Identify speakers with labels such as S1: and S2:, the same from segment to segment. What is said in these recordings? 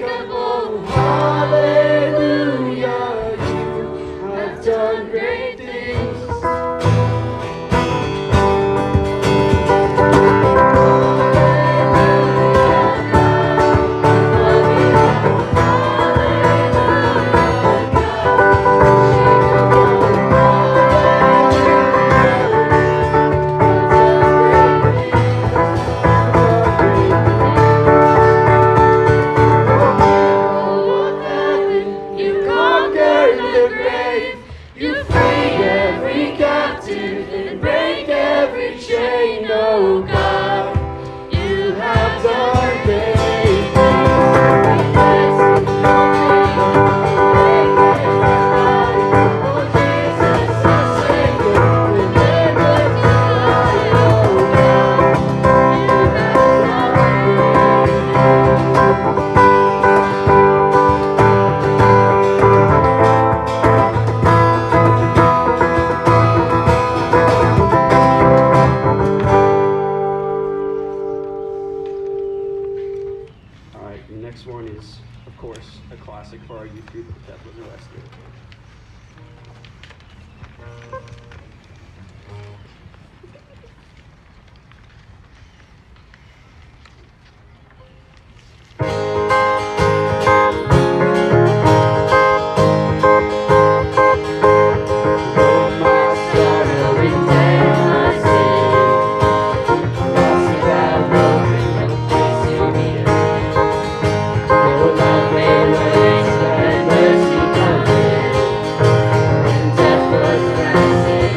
S1: unshakable. Hallelujah, you have done great things. For our youth group, Death Was Arrested.
S2: Mercy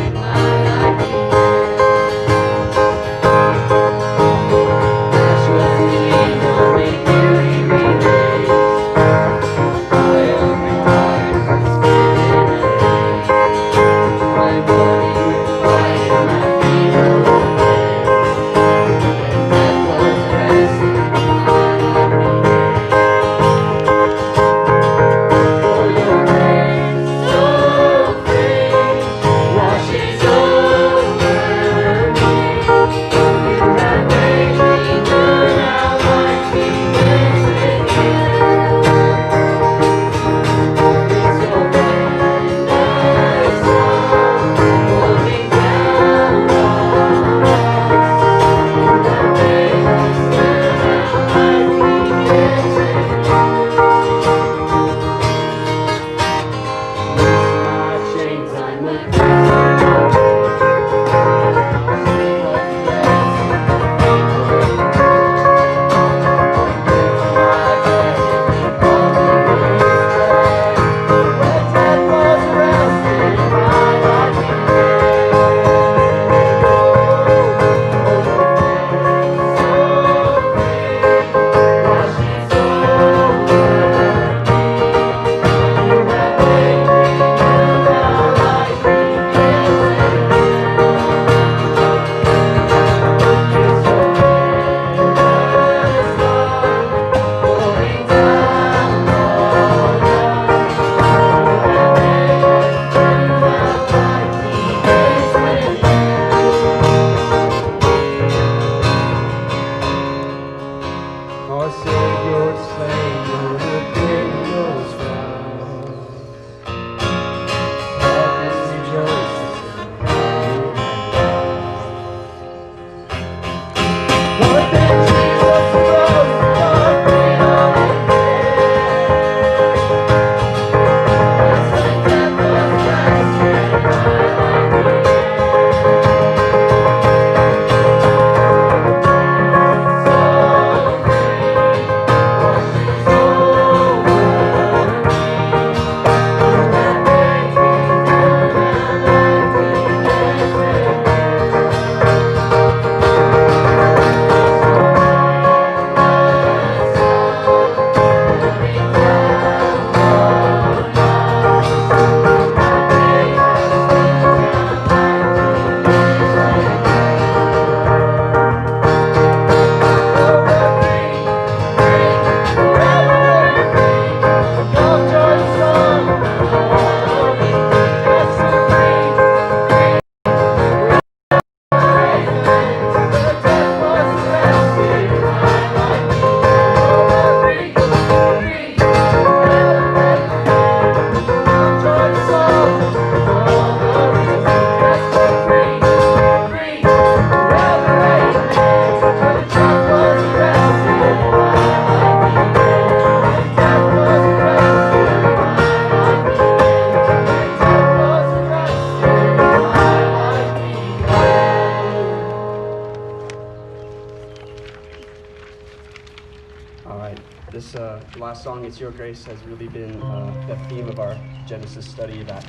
S2: the last song, It's Your Grace, has really been the theme of our Genesis study, that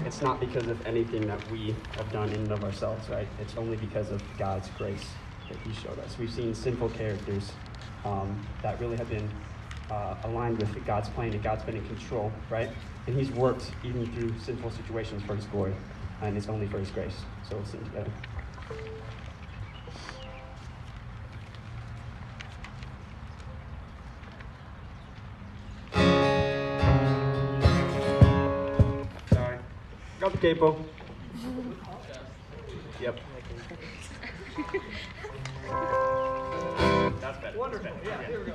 S2: it's not because of anything that we have done in and of ourselves, right? It's only because of God's grace that he showed us. We've seen sinful characters that really have been aligned with God's plan, and God's been in control, right? And he's worked even through sinful situations for his glory, and it's only for his grace. So let's sing together. Sorry. Got the capo. Yep. That's better. Wonderful. Yeah, here we go.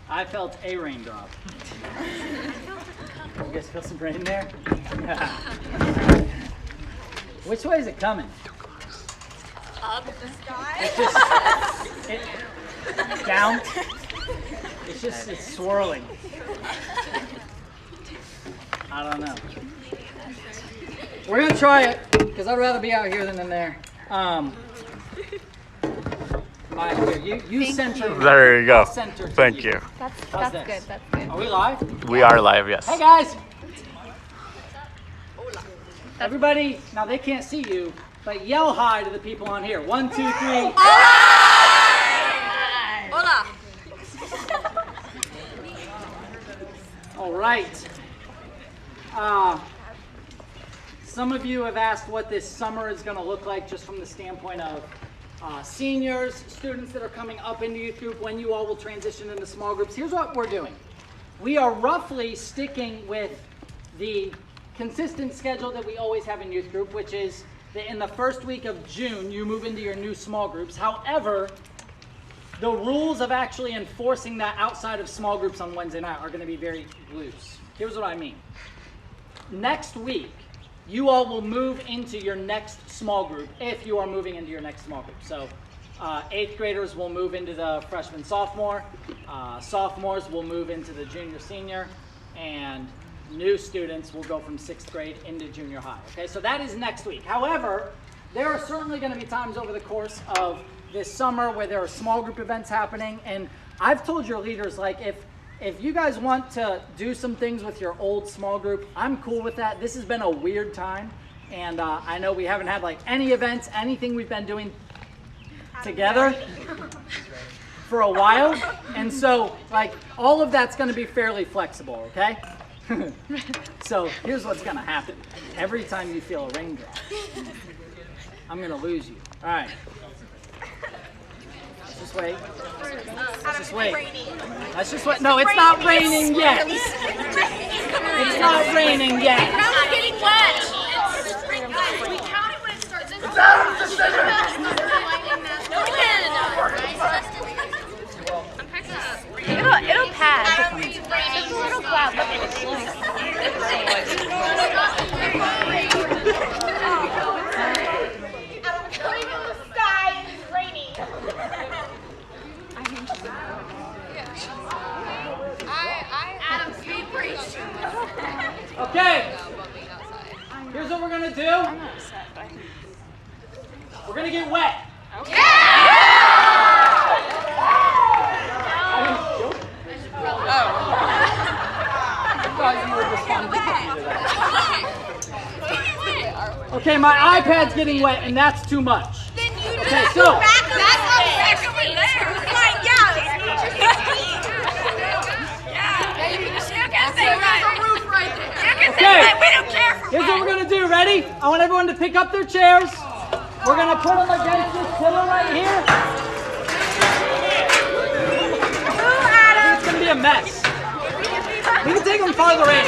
S3: I felt a raindrop. You guys feel some rain there? Which way is it coming?
S4: Up the sky?
S3: It's just down. It's swirling. I don't know. We're gonna try it because I'd rather be out here than in there. You center.
S4: There you go.
S3: Center.
S4: Thank you.
S1: That's
S3: How's
S1: good.
S3: this?
S1: That's good.
S3: Are we live?
S4: We are live, yes.
S3: Hey guys. Everybody, now they can't see you, but yell hi to the people on here. 1, 2, 3.
S1: Hola.
S3: All right. Some of you have asked what this summer is going to look like just from the standpoint of seniors, students that are coming up into youth group, when you all will transition into small groups. Here's what we're doing. We are roughly sticking with the consistent schedule that we always have in youth group, which is that in the first week of June, you move into your new small groups. However, the rules of actually enforcing that outside of small groups on Wednesday night are going to be very loose. Here's what I mean. Next week, you all will move into your next small group if you are moving into your next small group. So 8th graders will move into the freshman, sophomore. Sophomores will move into the junior, senior. And new students will go from 6th grade into junior high. Okay, so that is next week. However, there are certainly going to be times over the course of this summer where there are small group events happening. And I've told your leaders, like, if you guys want to do some things with your old small group, I'm cool with that. This has been a weird time, and I know we haven't had like any events, anything we've been doing together for a while, and so like all of that's going to be fairly flexible, okay? So here's what's going to happen. Every time you feel a raindrop, I'm going to lose you. All right. Let's just wait. Let's just wait. Let's just wait. No, it's not raining yet. It's not raining yet.
S1: The ground's getting wet. We count it when it starts. It's out of decision. I'm packing up. It'll pass. It's a little cloud. Look at
S3: Okay, here's what we're gonna do. We're gonna get wet. Okay, my iPad's getting wet, and that's too much. Okay, so. Okay, here's what we're going to do. Ready? I want everyone to pick up their chairs. We're going to put them against this pillar right here. It's going to be a mess. We can take them farther in.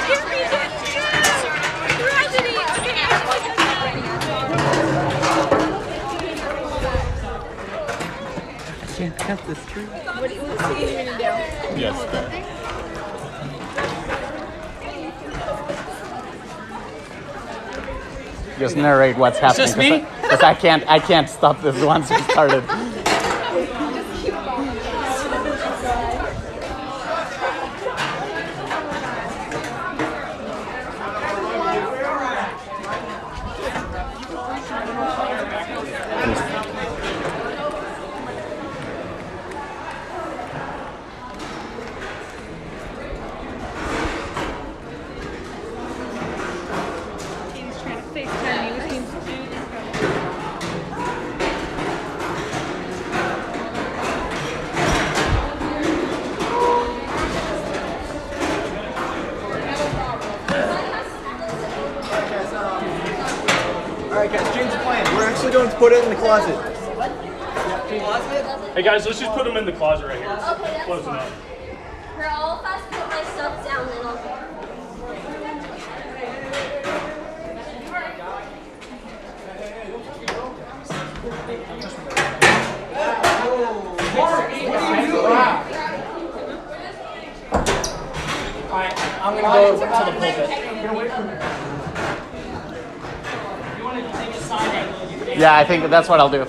S4: I can't cut this tree. Yes. Just narrate what's happening.
S3: It's just me?
S4: Because I can't stop this once we started.
S5: Alright guys, change the plan. We're actually going to put it in the closet.
S6: Hey guys, let's just put them in the closet right here.
S7: Okay, that's
S6: Close enough.
S7: For all of us, put my stuff down, then I'll go.
S3: Alright, I'm going to go to the pulpit. You want to take a side angle? You can
S4: Yeah, I think that's what I'll do.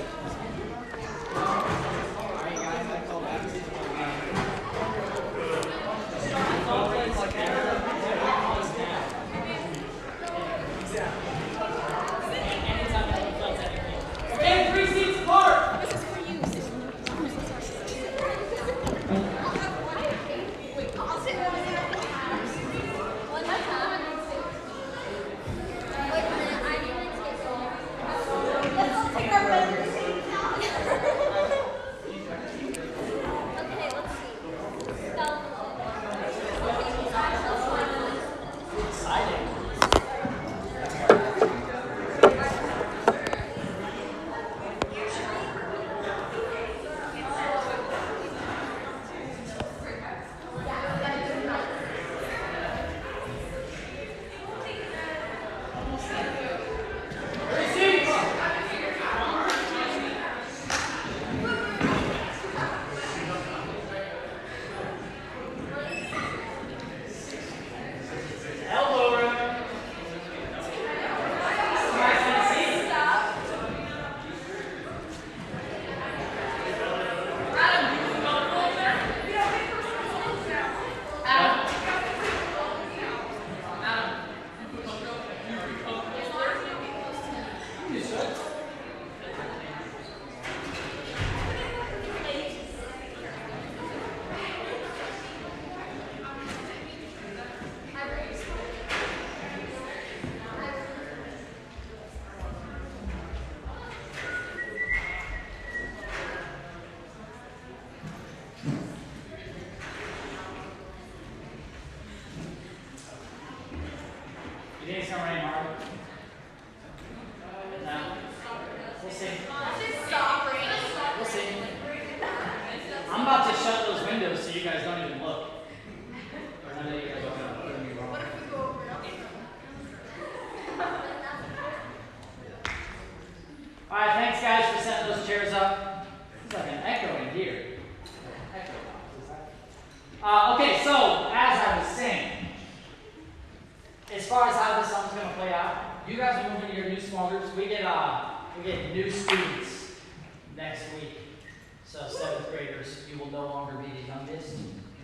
S3: guys don't even look. None of you guys don't know.
S1: What if we go over it?
S3: All right, thanks guys for setting those chairs up. It's like an echo in here. Okay, so as I was saying, as far as how this summer's going to play out, you guys are moving to your new small groups. We get new students next week. So 7th graders, you will no longer be the youngest.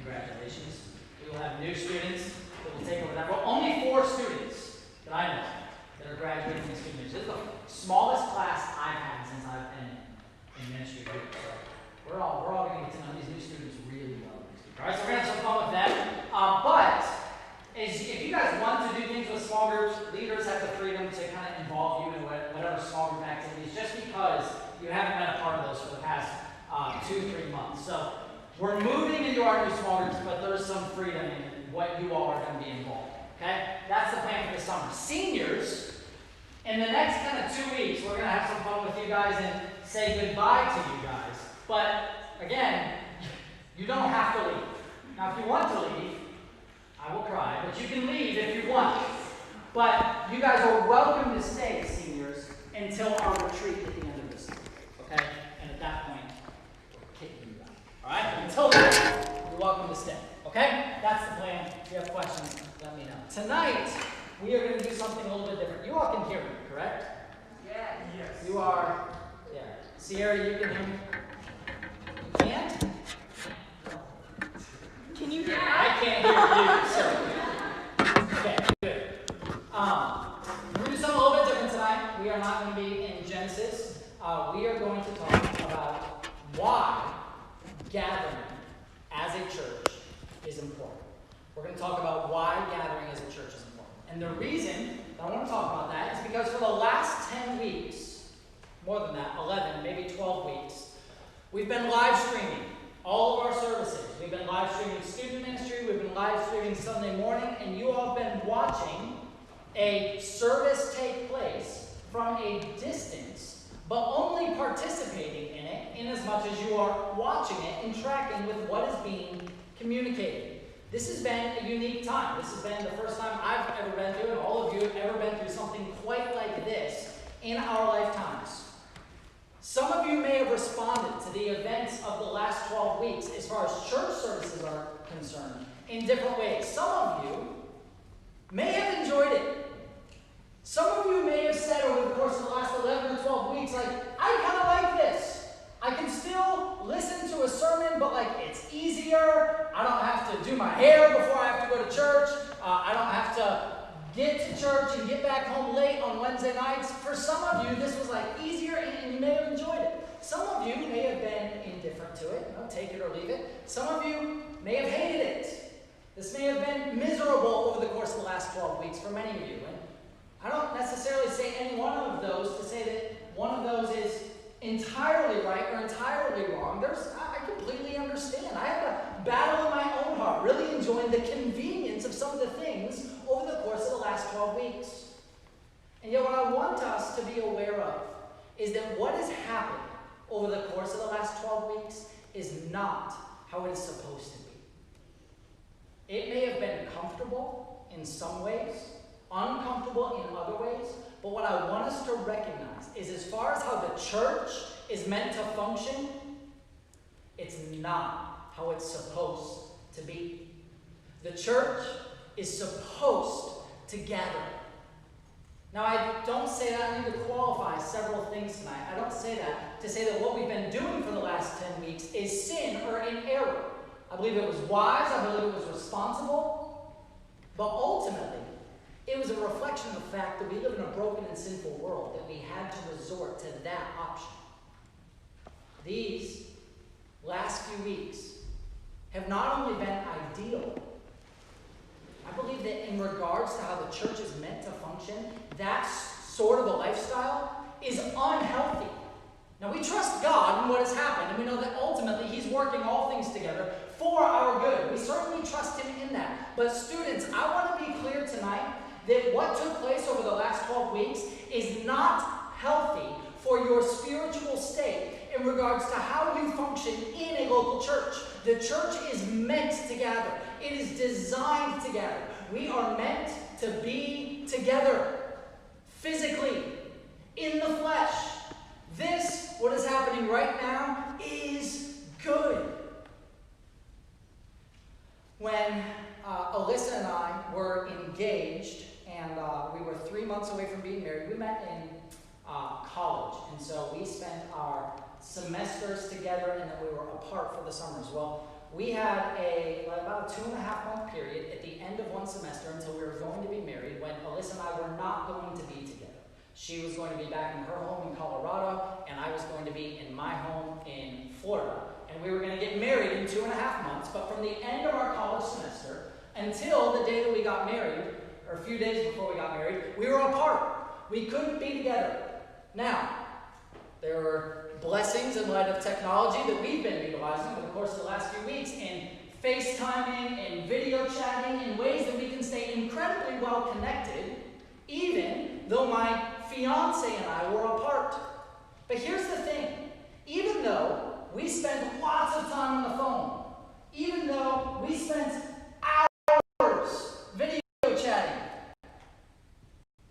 S3: Congratulations. We will have new students that will take over that. Well, only 4 students that I know that are graduating this year. This is the smallest class I've had since I've been in ministry group. So we're all going to get to know these new students really well. All right, so we're going to have some fun with them. But if you guys want to do things with small groups, leaders have the freedom to kind of involve you in whatever small group activities, just because you haven't been a part of those for the past 2-3 months. So we're moving into our new small groups, but there's some freedom in what you all are going to be involved. Okay? That's the plan for the summer. Seniors, in the next kind of 2 weeks, we're going to have some fun with you guys and say goodbye to you guys. But again, you don't have to leave. Now, if you want to leave, I will cry, but you can leave if you want. But you guys are welcome to stay, seniors, until our retreat at the end of this month. Okay? And at that point, we're kicking you out. All right? Until then, you're welcome to stay. Okay? That's the plan. If you have questions, let me know. Tonight, we are going to do something a little bit different. You all can hear me, correct?
S1: Yes.
S3: You are, yeah. Sierra, you can hear me? You can't?
S1: Can you hear
S3: I can't hear you, so. Okay, good. We're going to do something a little bit different tonight. We are not going to be in Genesis. We are going to talk about why gathering as a church is important. We're going to talk about why gathering as a church is important. And the reason that I want to talk about that is because for the last 10 weeks, more than that, 11, maybe 12 weeks, we've been live streaming all of our services. We've been live streaming student ministry, we've been live streaming Sunday morning, and you all have been watching a service take place from a distance, but only participating in it in as much as you are watching it and tracking with what is being communicated. This has been a unique time. This has been the first time I've ever been through, and all of you have ever been through something quite like this in our lifetimes. Some of you may have responded to the events of the last 12 weeks as far as church services are concerned in different ways. Some of you may have enjoyed it. Some of you may have said over the course of the last 11 or 12 weeks, like, I kind of like this. I can still listen to a sermon, but like it's easier. I don't have to do my hair before I have to go to church. I don't have to get to church and get back home late on Wednesday nights. For some of you, this was like easier and you may have enjoyed it. Some of you may have been indifferent to it. Take it or leave it. Some of you may have hated it. This may have been miserable over the course of the last 12 weeks for many of you. And I don't necessarily say any one of those to say that one of those is entirely right or entirely wrong. I completely understand. I have a battle in my own heart, really enjoying the convenience of some of the things over the course of the last 12 weeks. And yet what I want us to be aware of is that what has happened over the course of the last 12 weeks is not how it is supposed to be. It may have been comfortable in some ways, uncomfortable in other ways, but what I want us to recognize is as far as how the church is meant to function, it's not how it's supposed to be. The church is supposed to gather. Now, I don't say that, I need to qualify several things tonight. I don't say that to say that what we've been doing for the last 10 weeks is sin or in error. I believe it was wise, I believe it was responsible, but ultimately, it was a reflection of the fact that we live in a broken and sinful world, that we had to resort to that option. These last few weeks have not only been ideal, I believe that in regards to how the church is meant to function, that sort of a lifestyle is unhealthy. Now, we trust God in what has happened, and we know that ultimately He's working all things together for our good. We certainly trust Him in that. But students, I want to be clear tonight that what took place over the last 12 weeks is not healthy for your spiritual state in regards to how you function in a local church. The church is meant to gather. It is designed to gather. We are meant to be together, physically, in the flesh. This, what is happening right now, is good. When Alyssa and I were engaged, and we were 3 months away from being married, we met in college. And so we spent our semesters together, and then we were apart for the summers. Well, we had about a 2.5-month period at the end of one semester until we were going to be married, when Alyssa and I were not going to be together. She was going to be back in her home in Colorado, and I was going to be in my home in Florida. And we were going to get married in 2.5 months, but from the end of our college semester until the day that we got married, or a few days before we got married, we were apart. We couldn't be together. Now, there were blessings in light of technology that we've been utilizing over the course of the last few weeks in FaceTiming and video chatting in ways that we can stay incredibly well connected, even though my fiance and I were apart. But here's the thing. Even though we spent lots of time on the phone, even though we spent hours video chatting.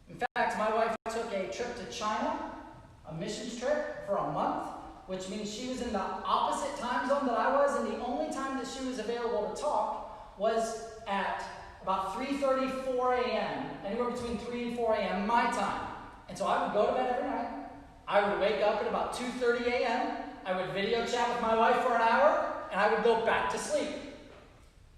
S3: In fact, my wife took a trip to China, a missions trip for a month, which means she was in the opposite time zone that I was, and the only time that she was available to talk was at about 3:30, 4 a.m., anywhere between 3 and 4 a.m. my time. And so I would go to bed every night. I would wake up at about 2:30 a.m., I would video chat with my wife for an hour, and I would go back to sleep.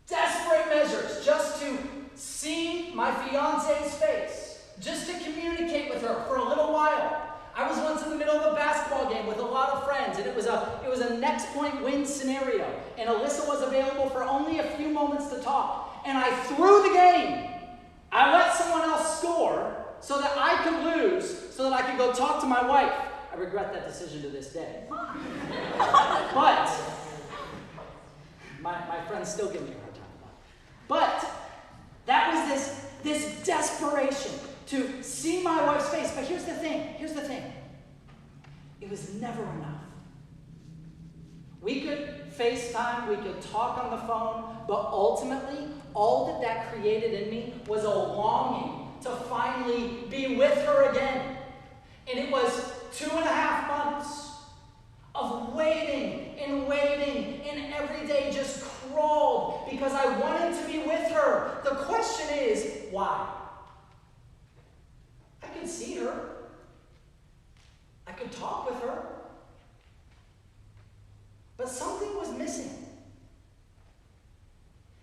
S3: Desperate measures just to see my fiance's face, just to communicate with her for a little while. I was once in the middle of a basketball game with a lot of friends, and it was a next point win scenario, and Alyssa was available for only a few moments to talk, and I threw the game. I let someone else score so that I could lose, so that I could go talk to my wife. I regret that decision to this day. But my friends still give me a hard time about it. But that was this desperation to see my wife's face. But here's the thing. It was never enough. We could FaceTime, we could talk on the phone, but ultimately, all that created in me was a longing to finally be with her again. And it was 2.5 months of waiting, and every day just crawled because I wanted to be with her. The question is, why? I could see her. I could talk with her. But something was missing.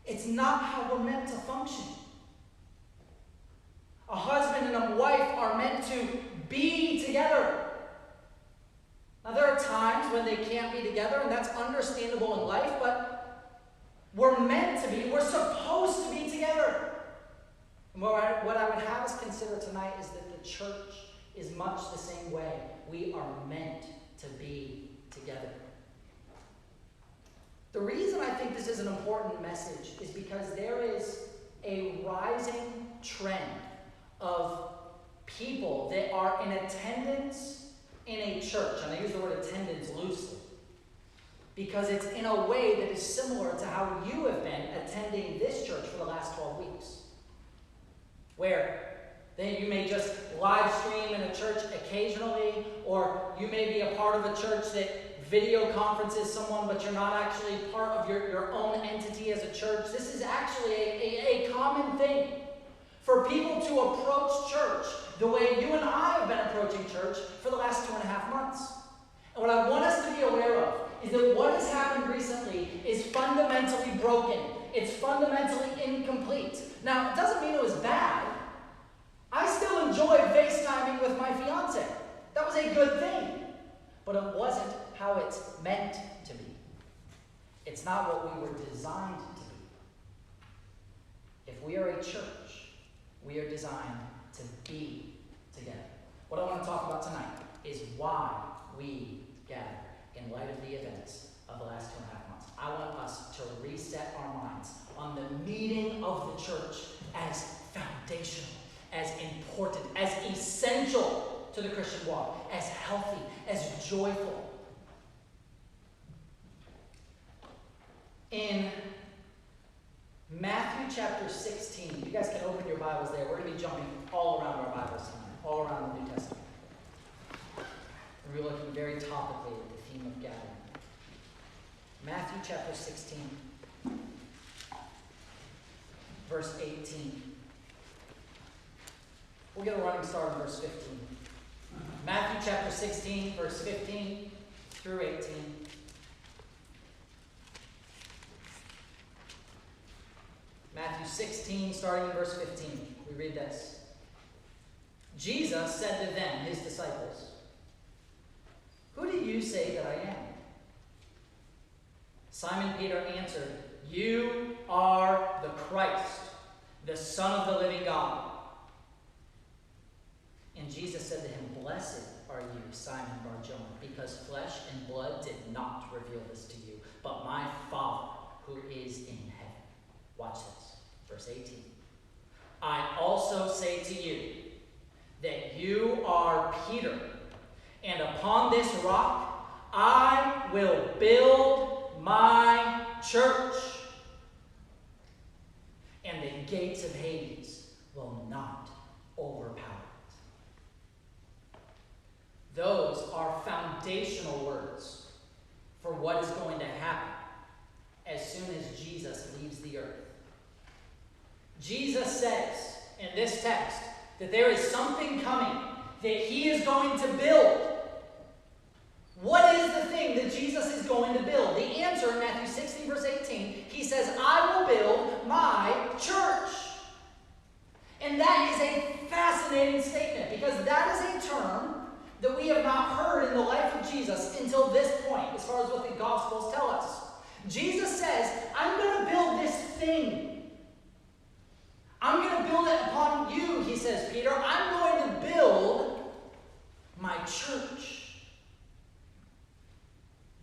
S3: It's not how we're meant to function. A husband and a wife are meant to be together. Now, there are times when they can't be together, and that's understandable in life, but we're meant to be, we're supposed to be together. And what I would have us consider tonight is that the church is much the same way. We are meant to be together. The reason I think this is an important message is because there is a rising trend of people that are in attendance in a church, and I use the word attendance loosely, because it's in a way that is similar to how you have been attending this church for the last 12 weeks, where then you may just live stream in a church occasionally, or you may be a part of a church that video conferences someone, but you're not actually part of your own entity as a church. This is actually a common thing for people to approach church the way you and I have been approaching church for the last 2.5 months. And what I want us to be aware of is that what has happened recently is fundamentally broken. It's fundamentally incomplete. Now, it doesn't mean it was bad. I still enjoyed FaceTiming with my fiance. That was a good thing. But it wasn't how it's meant to be. It's not what we were designed to be. If we are a church, we are designed to be together. What I want to talk about tonight is why we gather in light of the events of the last 2.5 months. I want us to reset our minds on the meaning of the church as foundational, as important, as essential to the Christian walk, as healthy, as joyful. In Matthew chapter 16, you guys can open your Bibles there. We're going to be jumping all around our Bibles tonight, all around the New Testament. We're looking very topically at the theme of gathering. Matthew chapter 16, verse 18. We'll get a running start in verse 15. Matthew chapter 16, verse 15 through 18. Matthew 16, starting in verse 15. We read this. Jesus said to them, his disciples, "Who do you say that I am?" Simon Peter answered, "You are the Christ, the Son of the living God." And Jesus said to him, "Blessed are you, Simon Bar-Jonah, because flesh and blood did not reveal this to you, but my Father who is in heaven." Watch this, verse 18. "I also say to you that you are Peter, and upon this rock I will build my church, and the gates of Hades will not overpower it." Those are foundational words for what is going to happen as soon as Jesus leaves the earth. Jesus says in this text that there is something coming that he is going to build. What is the thing that Jesus is going to build? The answer in Matthew 16, verse 18, he says, "I will build my church." And that is a fascinating statement, because that is a term that we have not heard in the life of Jesus until this point, as far as what the Gospels tell us. Jesus says, "I'm going to build this thing. I'm going to build it upon you," he says, "Peter. I'm going to build my church."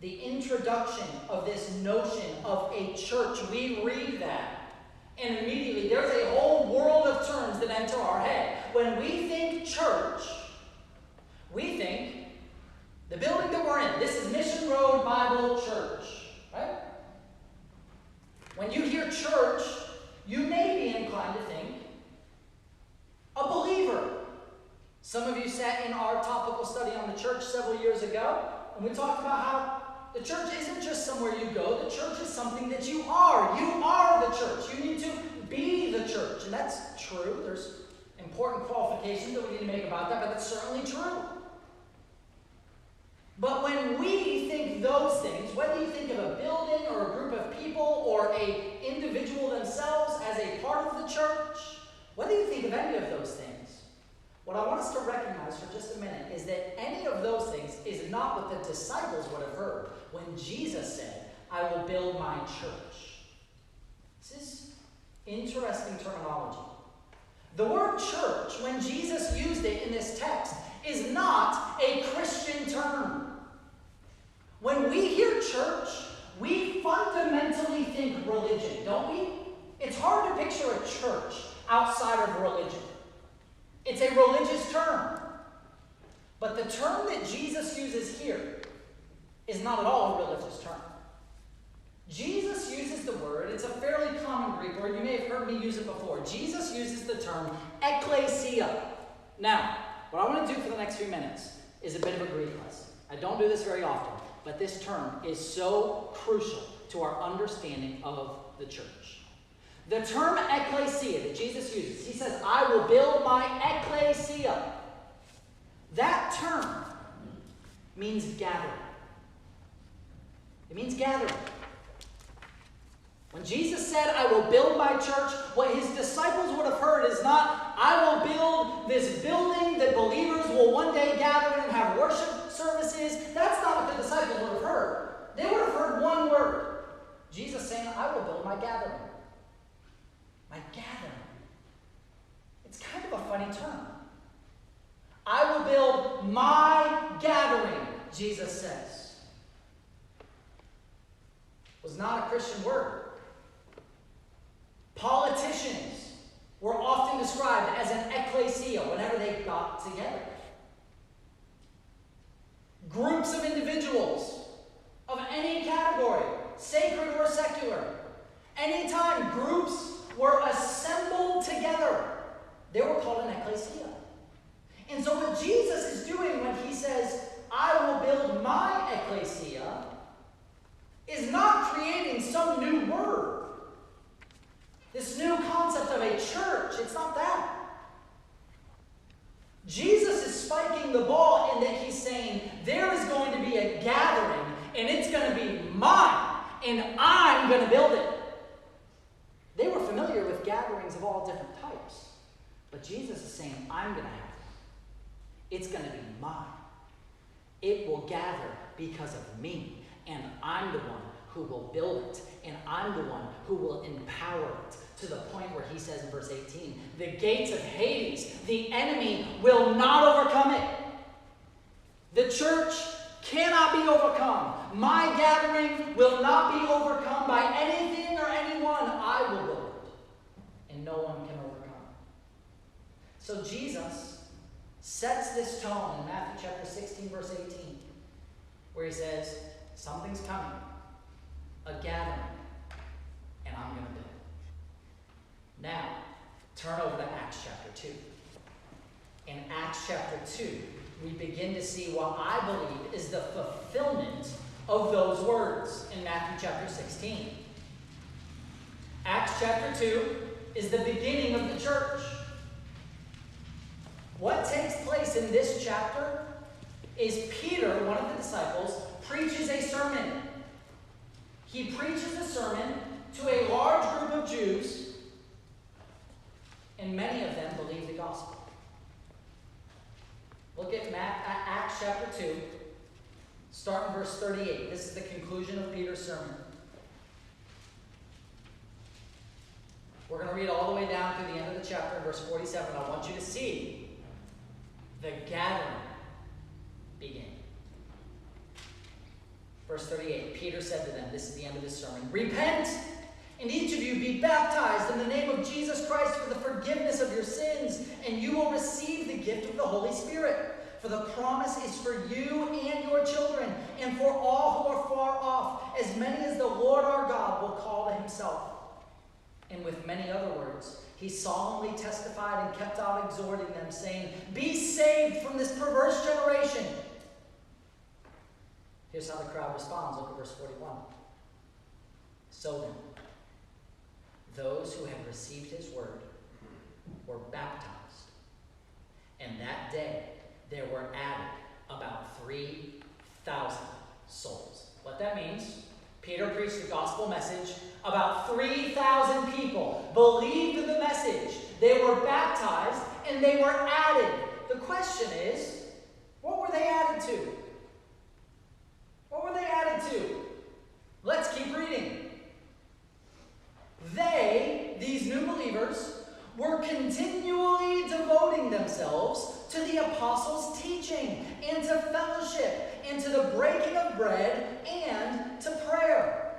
S3: The introduction of this notion of a church, we read that, and immediately there's a whole world of terms that enter our head. When we think church, we think the building that we're in. This is Mission Road Bible Church, right? When you hear church, you may be inclined to think a believer. Some of you sat in our topical study on the church several years ago, and we talked about how the church isn't just somewhere you go. The church is something that you are. You are the church. You need to be the church. And that's true. There's important qualifications that we need to make about that, but that's certainly true. But when we think those things, whether you think of a building or a group of people or an individual themselves as a part of the church, whether you think of any of those things, what I want us to recognize for just a minute is that any of those things is not what the disciples would have heard when Jesus said, "I will build my church." This is interesting terminology. The word church, when Jesus used it in this text, is not a Christian term. When we hear church, we fundamentally think religion, don't we? It's hard to picture a church outside of religion. It's a religious term. But the term that Jesus uses here is not at all a religious term. Jesus uses the word, it's a fairly common Greek word, you may have heard me use it before. Jesus uses the term ekklesia. Now, what I want to do for the next few minutes is a bit of a Greek lesson. I don't do this very often, but this term is so crucial to our understanding of the church. The term ekklesia that Jesus uses, he says, "I will build my ekklesia." That term means gathering. It means gathering. When Jesus said, "I will build my church," what his disciples would have heard is not, "I will build this building that believers will one day gather in and have worship services." That's not what the disciples would have heard. They would have heard one word. Jesus saying, "I will build my gathering." My gathering. It's kind of a funny term. "I will build my gathering," Jesus says. It was not a Christian word. Politicians were often described as an ekklesia whenever they got together. Groups of individuals of any category, sacred or secular, time groups were assembled together. They were called an ecclesia. And so what Jesus is doing when he says, I will build my ecclesia, is not creating some new word. This new concept of a church, it's not that. Jesus is spiking the ball in that he's saying, there is going to be a gathering, and it's going to be mine, and I'm going to build it. They were familiar with gatherings of all different types. But Jesus is saying, I'm going to have it. It's going to be mine. It will gather because of me. And I'm the one who will build it. And I'm the one who will empower it. To the point where he says in verse 18, the gates of Hades, the enemy, will not overcome it. The church cannot be overcome. My gathering will not be overcome by anything or anyone. I will build it. And no one can overcome. So Jesus sets this tone in Matthew chapter 16, verse 18, where he says, something's coming, a gathering, and I'm going to build it. Now, turn over to Acts chapter 2. In Acts chapter 2, we begin to see what I believe is the fulfillment of those words in Matthew chapter 16. Acts chapter 2 is the beginning of the church. What takes place in this chapter is Peter, one of the disciples, preaches a sermon. He preaches a sermon to a large group of Jews, and many of them believe the gospel. Look at Acts chapter 2, start in verse 38. This is the conclusion of Peter's sermon. We're going to read all the way down to the end of the chapter in verse 47. I want you to see the gathering begin. Verse 38, Peter said to them, this is the end of his sermon, repent, and each of you be baptized in the name of Jesus Christ for the forgiveness of your sins, and you will receive the gift of the Holy Spirit. For the promise is for you and your children, and for all who are far off, as many as the Lord our God will call to himself. And with many other words, he solemnly testified and kept on exhorting them, saying, be saved from this perverse generation. Here's how the crowd responds. Look at verse 41. So then, those who had received his word were baptized. And that day, there were added about 3,000 souls. What that means, Peter preached the gospel message. About 3,000 people believed in the message. They were baptized and they were added. The question is, what were they added to? What were they added to? Let's keep reading. They, these new believers, were continually devoting themselves to the apostles' teaching and to fellowship and to the breaking of bread and to prayer.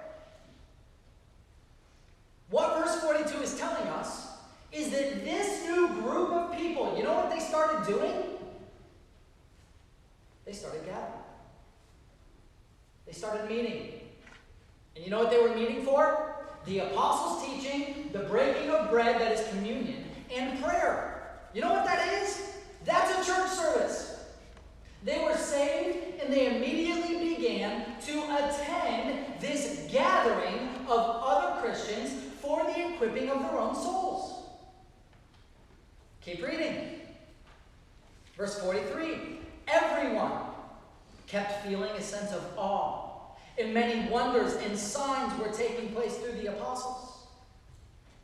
S3: What verse 42 is telling us is that this new group of people, you know what they started doing? They started gathering. They started meeting. And you know what they were meeting for? The apostles' teaching, the breaking of bread, that is communion, and prayer. You know what that is? That's a church service. They were saved and they immediately began to attend this gathering of other Christians for the equipping of their own souls. Keep reading. Verse 43. Everyone kept feeling a sense of awe, and many wonders and signs were taking place through the apostles.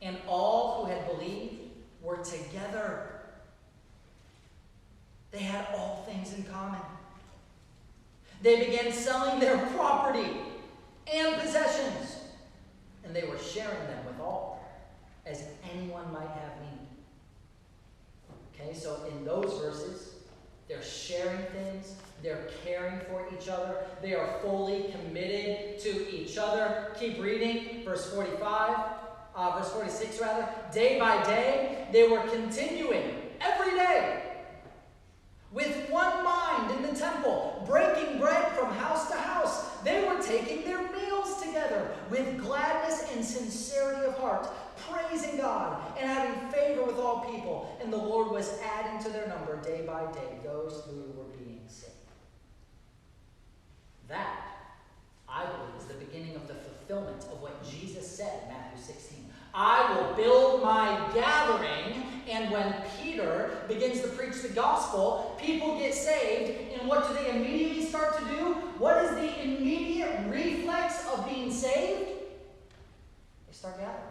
S3: And all who had believed were together. They had all things in common. They began selling their property and possessions, and they were sharing them with all, as anyone might have need. Okay, so in those verses, they're sharing things, they're caring for each other, they are fully committed to each other. Keep reading, verse 46 rather. Day by day, they were continuing every day with one mind in the temple, breaking bread from house to house. They were taking their meals together.
S8: together with gladness and sincerity of heart, praising God and having favor with all people. And the Lord was adding to their number day by day those who were being saved. That, I believe, is the beginning of the fulfillment of what Jesus said in Matthew 16. I will build my gathering, and when Peter begins to preach the gospel, people get saved, and what do they immediately start to do? What is the immediate reflex of being saved? They start gathering.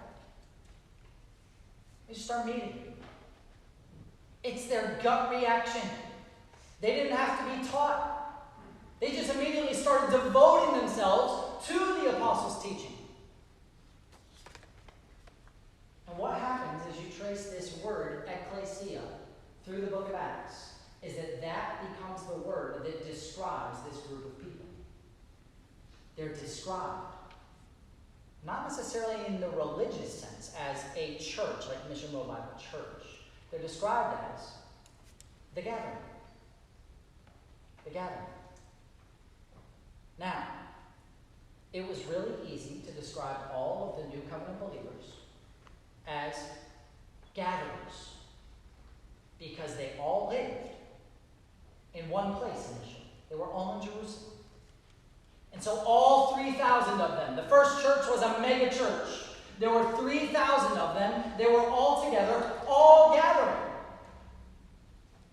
S8: They start meeting. It's their gut reaction. They didn't have to be taught. They just immediately started devoting themselves to the apostles' teaching. And what happens as you trace this word, ecclesia, through the book of Acts, is that becomes the word that describes this group of people. They're described, not necessarily in the religious sense, as a church, like Mission Road Bible Church. They're described as the gathering. The gathering. Now, it was really easy to describe all of the New Covenant believers as gatherers because they all lived in one place initially. They were all in Jerusalem. And so all 3,000 of them, the first church was a mega church. There were 3,000 of them. They were all together, all gathering.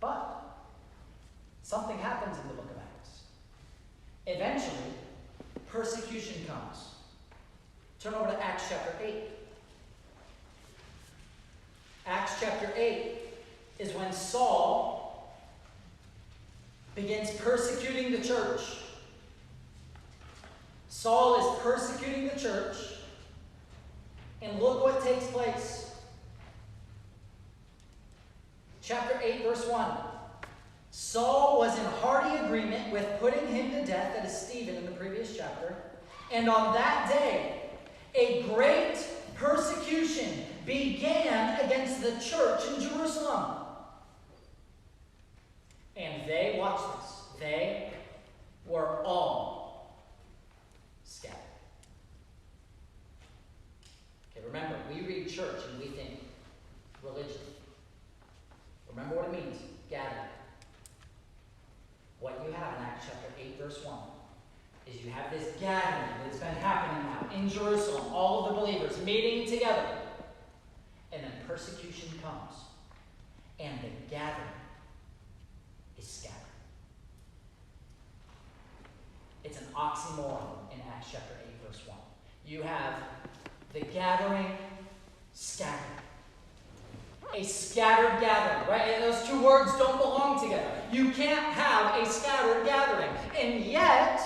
S8: But something happens in the book of Acts. Eventually, persecution comes. Turn over to Acts chapter 8. Acts chapter 8 is when Saul begins persecuting the church. Saul is persecuting the church, and look what takes place. Chapter 8, verse 1. Saul was in hearty agreement with putting him to death, that is Stephen in the previous chapter, and on that day a great persecution began against the church in Jerusalem. And they, watch this, they were all scattered. Okay, remember, we read church and we think religion. Remember what it means, gathering. What you have in Acts chapter 8, verse 1, is you have this gathering that's been happening now in Jerusalem, all of the believers meeting together. And then persecution comes, and the gathering is scattered. It's an oxymoron in Acts chapter 8, verse 1. You have the gathering scattered. A scattered gathering, right? And those two words don't belong together. You can't have a scattered gathering. And yet,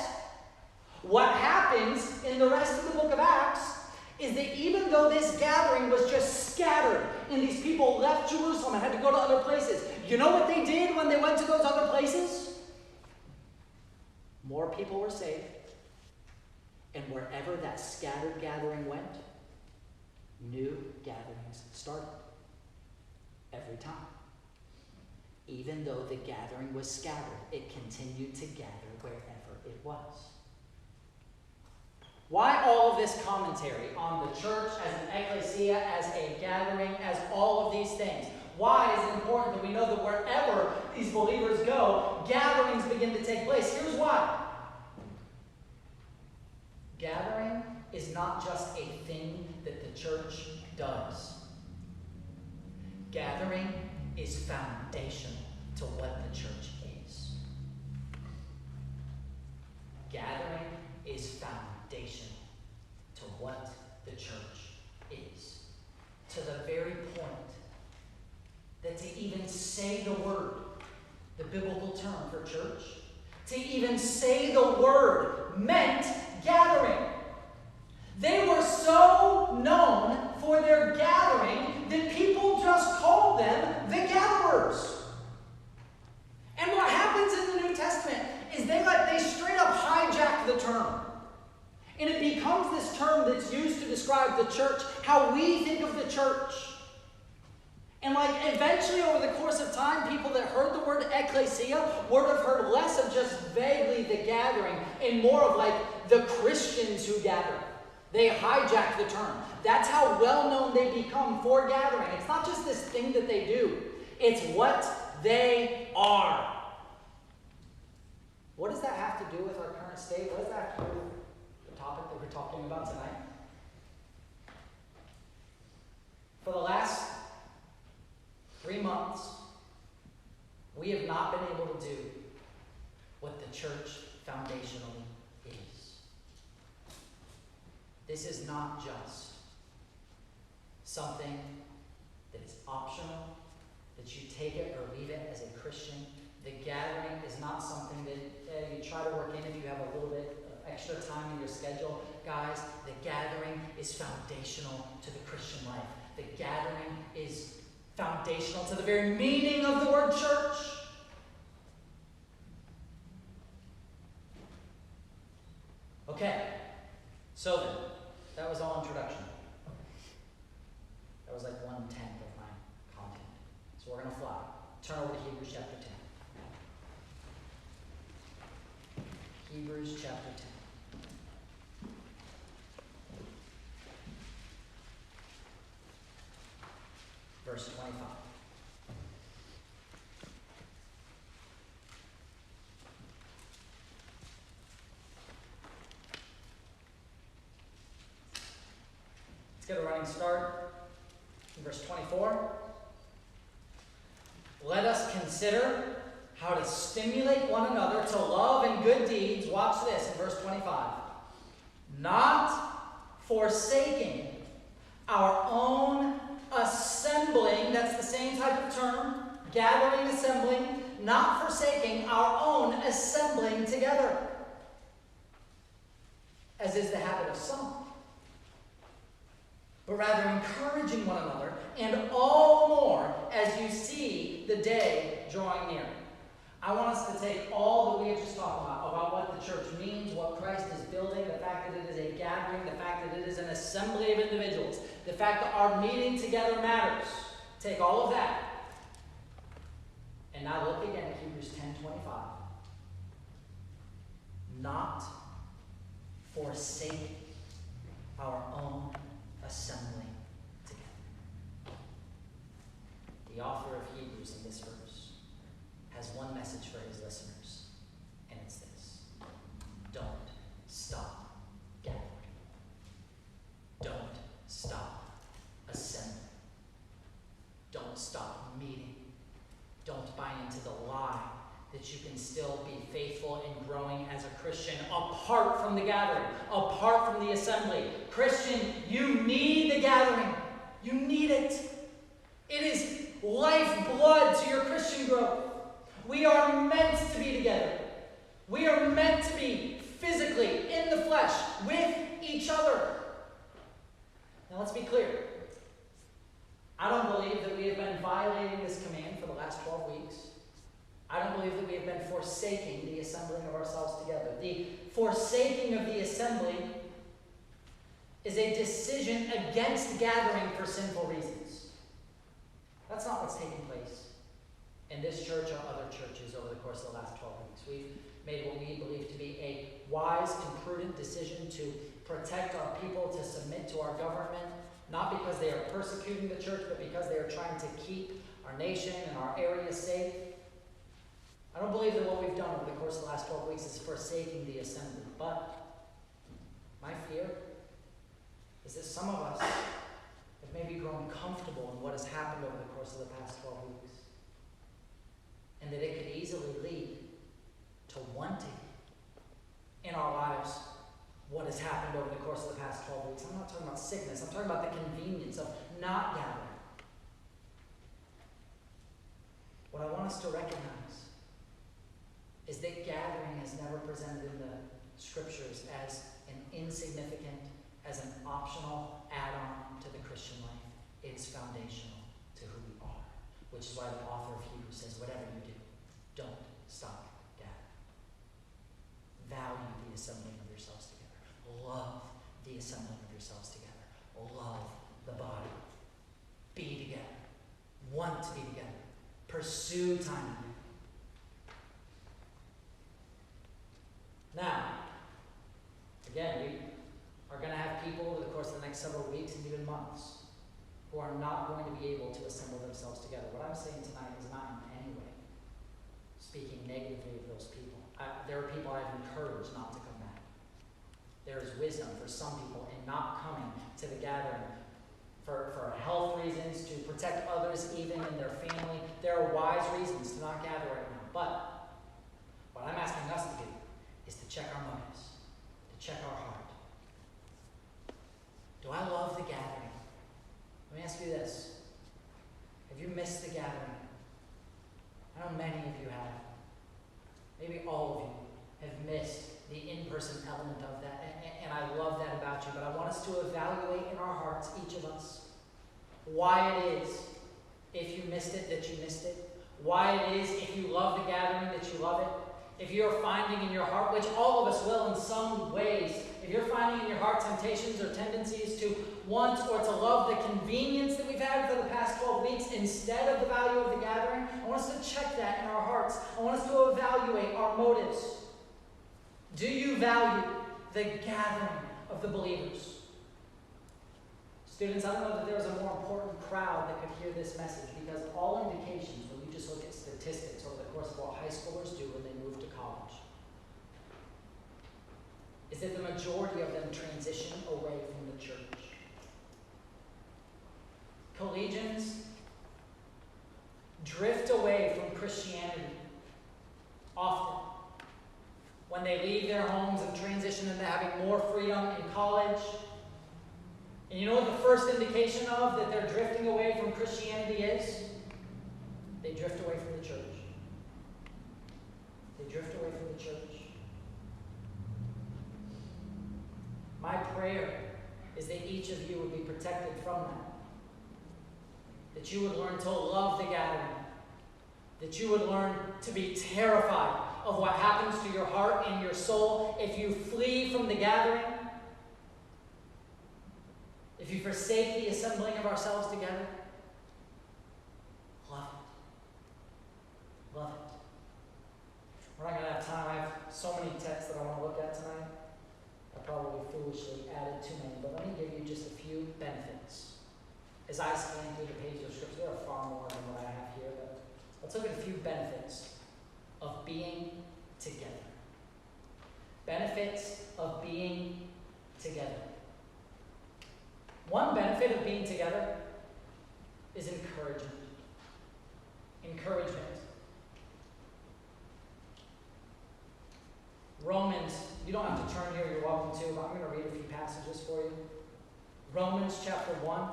S8: what happens in the rest of the book of Acts is that even though this gathering was just scattered and these people left Jerusalem and had to go to other places, you know what they did when they went to those other places? More people were saved. And wherever that scattered gathering went, new gatherings started. Every time. Even though the gathering was scattered, it continued to gather wherever it was. Why all of this commentary on the church as an ecclesia, as a gathering, as all of these things? Why is it important that we know that wherever these believers go, gatherings begin to take place? Here's why. Gathering is not just a thing that the church does. Gathering is foundational to what the church is. Gathering is foundational to what the church is. To the very point that to even say the word, the biblical term for church, to even say the word meant gathering. They were so known for their gathering that people just called them the gatherers. And what happens in the New Testament is they straight up hijack the term. And it becomes this term that's used to describe the church, how we think of the church. And eventually over the course of time, people that heard the word ecclesia would have heard less of just vaguely the gathering and more of the Christians who gather.
S3: They hijack the term. That's how well known they become for gathering. It's not just this thing that they do, it's what they are. What does that have to do with our current state? What does that have to do with the topic that we're talking about tonight? For the last 3 months, we have not been able to do what the church foundationally is. This is not just something that is optional, that you take it or leave it as a Christian. The gathering is not something that you try to work in if you have a little bit of extra time in your schedule. Guys, the gathering is foundational to the Christian life. The gathering is foundational to the very meaning of the word church. Okay, so then, that was all introduction. That was like 1/10 of my content. So we're going to fly. Turn over to Hebrews chapter 10. Hebrews chapter 10. Verse 25. Let's get a running start. In verse 24. Let us consider how to stimulate one another to love and good deeds. Watch this in verse 25. Not forsaking our own assembling, that's the same type of term, gathering, assembling, not forsaking our own assembling together, as is the habit of some, but rather encouraging one another, and all the more as you see the day drawing near. I want us to take all that we have just talked about what the church means, what Christ is building, the fact that it is a gathering, the fact that it is an assembly of individuals, the fact that our meeting together matters. Take all of that. And now look again at Hebrews 10:25. Not forsaking our own assembling together. The author of Hebrews in this verse has one message for his listeners, and it's this: don't stop gathering. Don't stop assembling. Don't stop meeting. Don't buy into the lie that you can still be faithful and growing as a Christian apart from the gathering, apart from the assembly. Christian, you need the gathering. You need it. It is lifeblood to your Christian growth. We are meant to be together. We are meant to be physically, in the flesh, with each other. Now let's be clear. I don't believe that we have been violating this command for the last 12 weeks. I don't believe that we have been forsaking the assembling of ourselves together. The forsaking of the assembly is a decision against gathering for sinful reasons. That's not what's taking place in this church or other churches over the course of the last 12 weeks. We've made what we believe to be a wise and prudent decision to protect our people, to submit to our government, not because they are persecuting the church, but because they are trying to keep our nation and our area safe. I don't believe that what we've done over the course of the last 12 weeks is forsaking the assembly, but my fear is that some of us have maybe grown comfortable in what has happened over the course of the past 12 weeks. And that it could easily lead to wanting in our lives what has happened over the course of the past 12 weeks. I'm not talking about sickness. I'm talking about the convenience of not gathering. What I want us to recognize is that gathering is never presented in the scriptures as an insignificant, as an optional add-on to the Christian life. It's foundational to who we are, which is why the author of Hebrews says, whatever you do, don't stop gathering. Value the assembling of yourselves together. Love the assembling of yourselves together. Love the body. Be together. Want to be together. Pursue time together. Now, again, we are going to have people
S8: months who are not going to be able to assemble themselves together. What I'm saying tonight is not in any way speaking negatively of those people. There are people I've encouraged not to come back. There is wisdom for some people in not coming to the gathering for health reasons, to protect others even in their family. There are wise reasons to not gather right now. But what I'm asking us to do is to check our motives, to check our heart. Do I love the gathering? Let me ask you this. Have you missed the gathering? I know many of you have. Maybe all of you have missed the in-person element of that, and I love that about you, but I want us to evaluate in our hearts, each of us, why it is, if you missed it, that you missed it, why it is, if you love the gathering, that you love it, if you're finding in your heart, which all of us will in some ways, if you're finding in your heart temptations or tendencies to want or to love the convenience that we've had for the past 12 weeks instead of the value of the gathering, I want us to check that in our hearts. I want us to evaluate our motives. Do you value the gathering of the believers? Students, I don't know that there's a more important crowd that could hear this message, because all indications, when you just look at statistics over the course of what high schoolers do when they move to college, is that the majority of them transition away from the church. Collegians drift away from Christianity often. When they leave their homes and transition into having more freedom in college. And you know what the first indication of that they're drifting away from Christianity is? They drift away from the church. They drift away from the church. My prayer is that each of you would be protected from that. That you would learn to love the gathering. That you would learn to be terrified of what happens to your heart and your soul if you flee from the gathering. If you forsake the assembling of ourselves together. Love it. Love it. We're not going to have time. I have so many texts that I want to look at tonight. I probably foolishly added too many, but let me give you just a few benefits. As I scan through the pages of Scripture, there are far more than what I have here, but let's look at a few benefits of being together. Benefits of being together. One benefit of being together is encouragement. Encouragement. Romans, you don't have to turn here, you're welcome to, but I'm going to read a few passages for you. Romans chapter 1,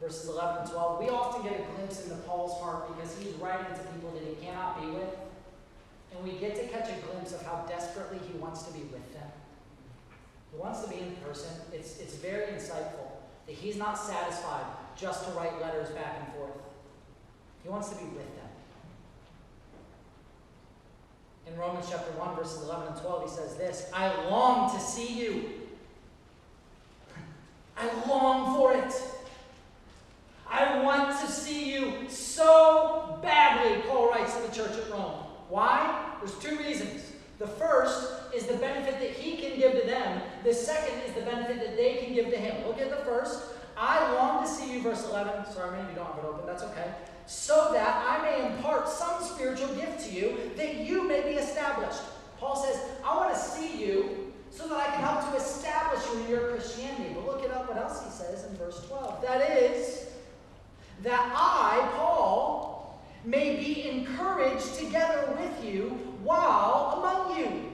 S8: verses 11 and 12. We often get a glimpse into Paul's heart because he's writing to people that he cannot be with. And we get to catch a glimpse of how desperately he wants to be with them. He wants to be in person. It's very insightful that he's not satisfied just to write letters back and forth. He wants to be with them. In Romans chapter 1, verses 11 and 12, he says this, I long to see you. I long for it. I want to see you so badly, Paul writes to the church at Rome. Why? There's two reasons. The first is the benefit that he can give to them. The second is the benefit that they can give to him. Look at the first. I long to see you, verse 11. Sorry, maybe you don't have it open. That's okay. So that I may impart some spiritual gift to you, that you may be established. Paul says, I want to see you so that I can help to establish you in your Christianity. But look at what else he says in verse 12. That is, that I, Paul, may be encouraged together with you while among you,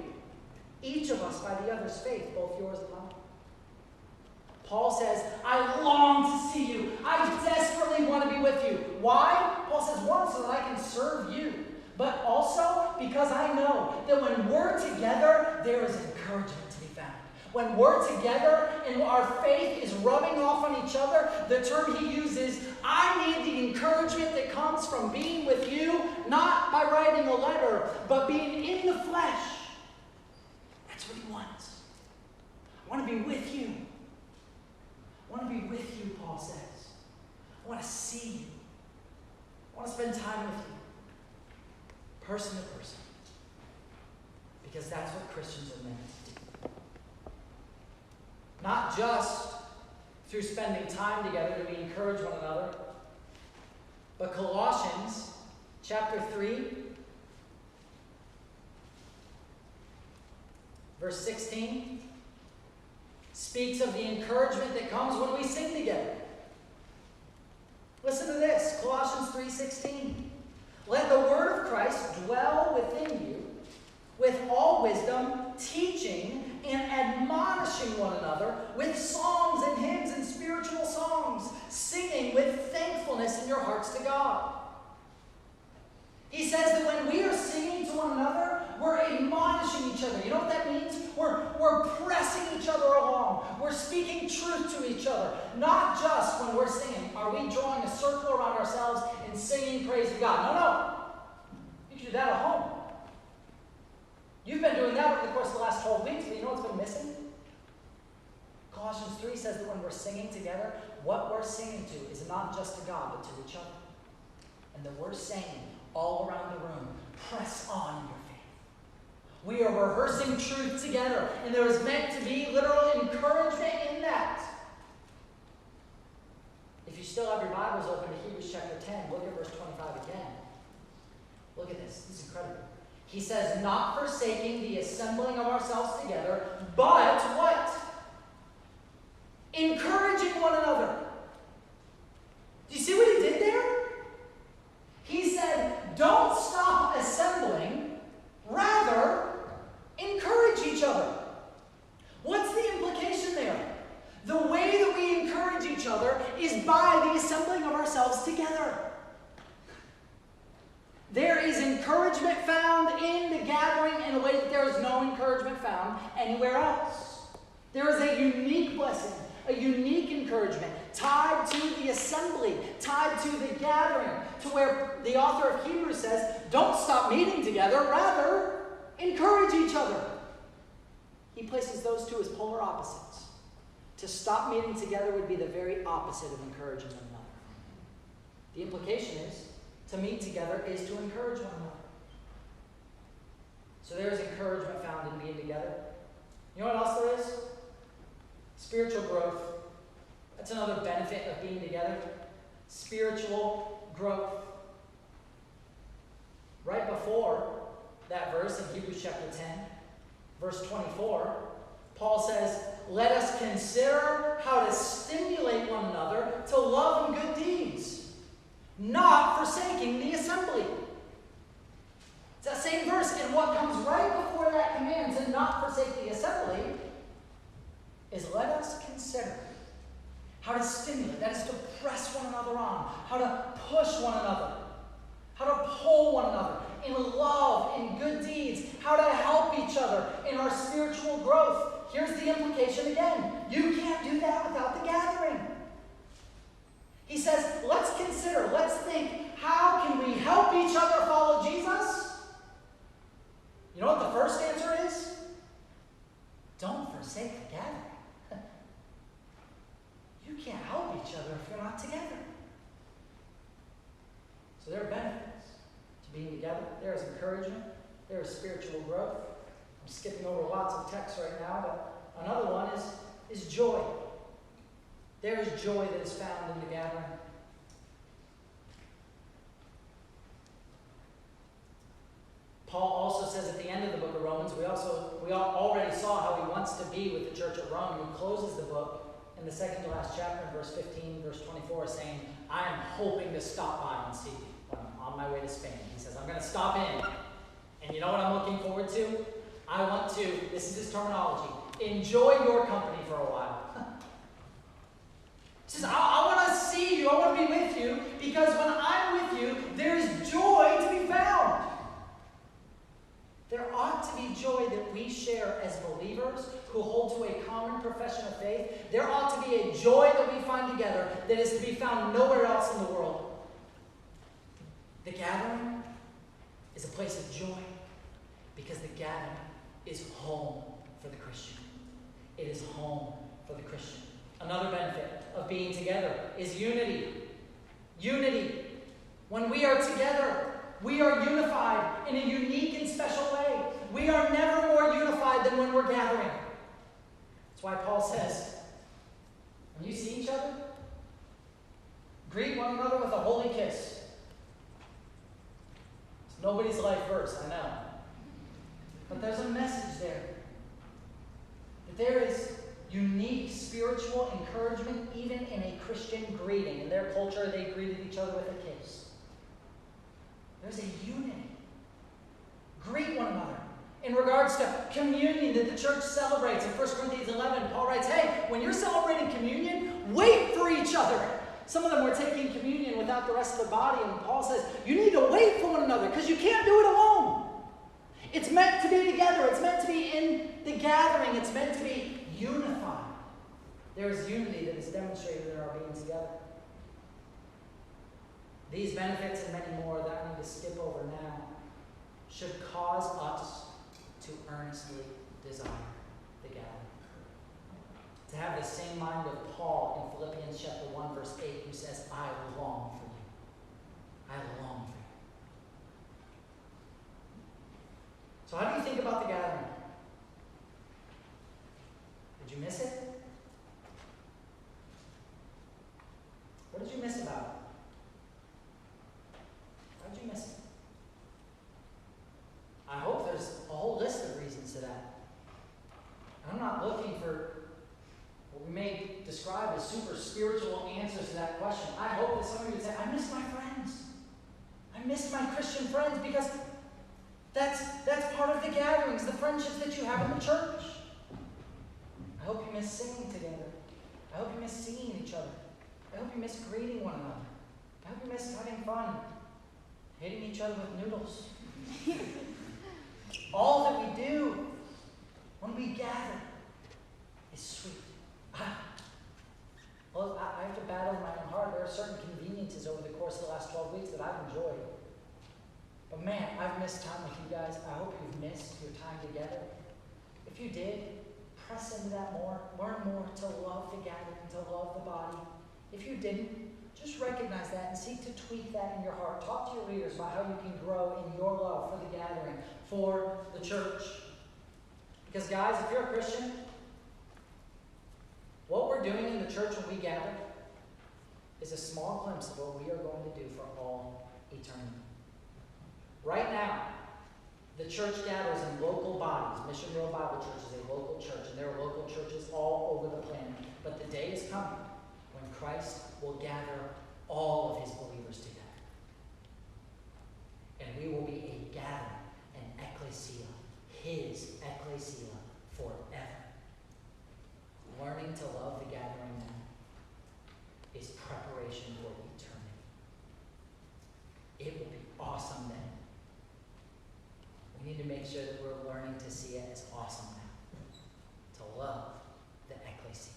S8: each of us by the other's faith, both yours and mine. Paul says, I long to see you. I desperately want to be with you. Why? Paul says, one, so that I can serve you. But also because I know that when we're together, there is encouragement to be found. When we're together and our faith is rubbing off on each other, the term he uses, I need the encouragement that comes from being with you, not by writing a letter, but being in the flesh. That's what he wants. I want to be with you. I want to be with you, Paul says. I want to see you. I want to spend time with you. Person to person. Because that's what Christians are meant to do. Not just through spending time together do we encourage one another. But Colossians chapter 3, verse 16, speaks of the encouragement that comes when we sing together. Listen to this, Colossians 3:16. Let the word of Christ dwell within you with all wisdom, teaching and admonishing one another with songs and hymns and spiritual songs, singing with thankfulness in your hearts to God. He says that when we are singing to one another, we're admonishing each other. You know what that means? We're pressing each other along. We're speaking truth to each other. Not just when we're singing. Are we drawing a circle around ourselves and singing praise to God? No. You can do that at home. You've been doing that over the course of the last 12 weeks, but you know what's been missing? Colossians 3 says that when we're singing together, what we're singing to is not just to God, but to each other. And that we're saying all around the room, press on in your faith. We are rehearsing truth together, and there is meant to be literal encouragement in that. If you still have your Bibles open to Hebrews chapter 10, look at verse 25 again. Look at this. This is incredible. He says, not forsaking the assembling of ourselves together, but what? Encouraging one another. Do you see what he did there? He said, don't stop assembling, rather encourage each other. What's the implication there? The way that we encourage each other is by the assembling of ourselves together. There is encouragement found in the gathering in a way that there is no encouragement found anywhere else. There is a unique blessing, a unique encouragement tied to the assembly, tied to the gathering, to where the author of Hebrews says, don't stop meeting together, rather encourage each other. He places those two as polar opposites. To stop meeting together would be the very opposite of encouraging one another. The implication is, to meet together is to encourage one another. So there is encouragement found in being together. You know what else there is? Spiritual growth. That's another benefit of being together. Spiritual growth. Right before that verse in Hebrews chapter 10, verse 24, Paul says, let us consider how to stimulate one another to love and good deeds, not forsaking the assembly. It's that same verse, and what comes right before that command to not forsake the assembly is let us consider how to stimulate, that is to press one another on, how to push one another, how to pull one another in love, in good deeds, how to help each other in our spiritual growth. Here's the implication again. You can't do that without the gathering. He says, let's consider, let's think, how can we help each other follow Jesus? You know what the first answer is? Don't forsake the gathering. You can't help each other if you're not together. So there are benefits to being together. There is encouragement. There is spiritual growth. I'm skipping over lots of texts right now, but another one is joy. There is joy that is found in the gathering. Paul also says at the end of the book of Romans, we already saw how he wants to be with the church at Rome. He closes the book in the second to last chapter, in verse 15, verse 24, saying, I am hoping to stop by and see you when I'm on my way to Spain. He says, I'm going to stop in. And you know what I'm looking forward to? I want to, this is his terminology, enjoy your company for a while. He says, I want to see you, I want to be with you, because when I'm with you, there is joy to be found. There ought to be joy that we share as believers who hold to a common profession of faith. There ought to be a joy that we find together that is to be found nowhere else in the world. The gathering is a place of joy because the gathering is home for the Christian. It is home for the Christian. Another benefit of being together is unity. Unity. When we are together, we are unified in a unique and special way. We are never more unified than when we're gathering. That's why Paul says, When you see each other, greet one another with a holy kiss. It's nobody's life verse, I know. But there's a message there. That there is unique spiritual encouragement even in a Christian greeting. In their culture, they greeted each other with a kiss. There's a unity. Greet one another. In regards to communion that the church celebrates, in 1 Corinthians 11, Paul writes, hey, when you're celebrating communion, wait for each other. Some of them were taking communion without the rest of the body, and Paul says, you need to wait for one another because you can't do it alone. It's meant to be together. It's meant to be in the gathering. It's meant to be unified. There is unity that is demonstrated in our being together. These benefits and many more that I need to skip over now should cause us to earnestly desire the gathering. To have the same mind of Paul in Philippians chapter 1, verse 8, who says, I long for you. I long for you. So how do you think about the gathering? Did you miss it? What did you miss about it? Why did you miss it? I hope there's a whole list of reasons to that. I'm not looking for what we may describe as super spiritual answers to that question. I hope that some of you would say, I miss my friends. I miss my Christian friends because that's part of the gatherings, the friendships that you have in the church. I hope you miss singing together. I hope you miss seeing each other. I hope you miss greeting one another. I hope you miss having fun, hitting each other with noodles. All that we do when we gather is sweet. Well, I have to battle in my own heart. There are certain conveniences over the course of the last 12 weeks that I've enjoyed. But man, I've missed time with you guys. I hope you've missed your time together. If you did, press into that more. Learn more to love the gathering, to love the body. If you didn't, just recognize that and seek to tweak that in your heart. Talk to your leaders about how you can grow in your love for the gathering, for the church. Because guys, if you're a Christian, what we're doing in the church when we gather is a small glimpse of what we are going to do for all eternity. Right now, the church gathers in local bodies. Mission World Bible Church is a local church, and there are local churches all over the planet. But the day is coming when Christ will gather all of his believers together. And we will be a gathering, an ecclesia, his ecclesia forever. Learning to love the gathering now is preparation for eternity. It will be awesome then. We need to make sure that we're learning to see it as awesome now. To love the ecclesia.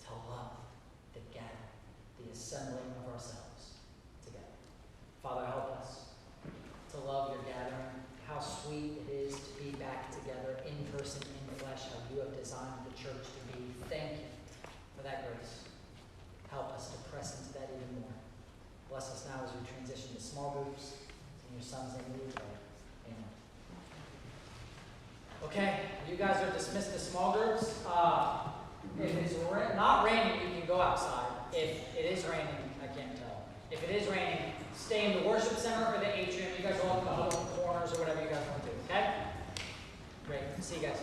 S8: To love the gathering. The assembling of ourselves together. Father, help us to love your gathering. How sweet it is to be back together in person, in the flesh, how you have designed the church to be. Thank you for that grace. Help us to press into that even more. Bless us now as we transition to small groups. In your son's name we pray. Amen. Okay, you guys are dismissed to small groups. If it's not raining, you can go outside. If it is raining, I can't tell. If it is raining, stay in the worship center or the atrium. You guys will have to huddle in corners or whatever you guys want to do, okay? Great. See you guys.